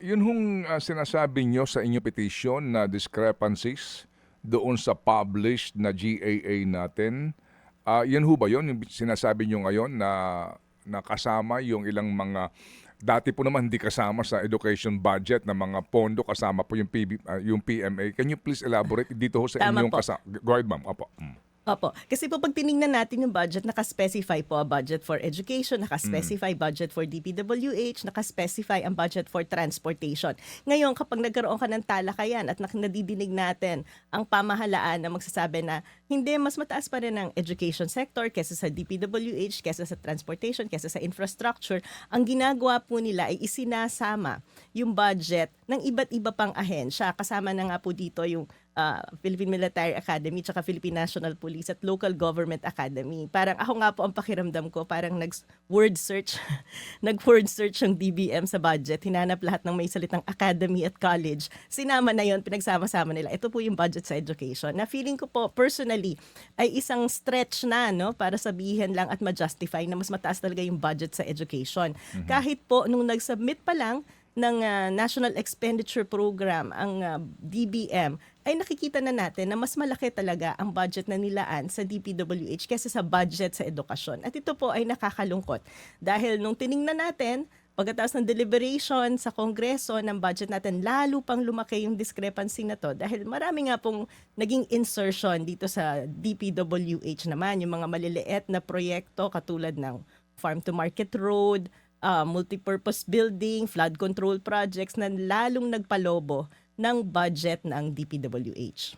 Yun hong sinasabi nyo sa inyo petition na discrepancies doon sa published na GAA natin, yun ho ba yun? Yung sinasabi nyo ngayon na nakasama yung ilang mga dati po naman hindi kasama sa education budget na mga pondo, kasama po yung, yung PMA. Can you please elaborate dito ho sa Tama inyong po. kasama? Go ahead, ma'am. Opo. Opo. Kasi po pag tiningnan natin yung budget, naka-specify po ang budget for education, naka-specify budget for DPWH, naka-specify ang budget for transportation. Ngayon, kapag nagkaroon ka ng talakayan at nadidinig natin ang pamahalaan na magsasabi na hindi, mas mataas pa rin ang education sector kesa sa DPWH, kesa sa transportation, kesa sa infrastructure, ang ginagawa po nila ay isinasama yung budget ng iba't iba pang ahensya. Kasama na nga po dito yung Philippine Military Academy tsaka Philippine National Police at Local Government Academy. Parang ako nga po ang pakiramdam ko, parang nag-word search yung DBM sa budget. Hinanap lahat ng may salitang academy at college. Sinama na yon, pinagsama-sama nila. Ito po yung budget sa education. Na feeling ko po personally ay isang stretch na, no, para sabihin lang at ma-justify na mas mataas talaga yung budget sa education. Kahit po nung nag-submit pa lang ng National Expenditure Program ang DBM, ay nakikita na natin na mas malaki talaga ang budget na nilaan sa DPWH kaysa sa budget sa edukasyon. At ito po ay nakakalungkot dahil nung tiningnan natin, pagkatapos ng deliberation sa Kongreso ng budget natin, lalo pang lumaki yung discrepancy na to dahil marami nga pong naging insertion dito sa DPWH naman, yung mga maliliit na proyekto katulad ng Farm to Market Road, multipurpose building, flood control projects na lalong nagpalobo ng budget ng DPWH.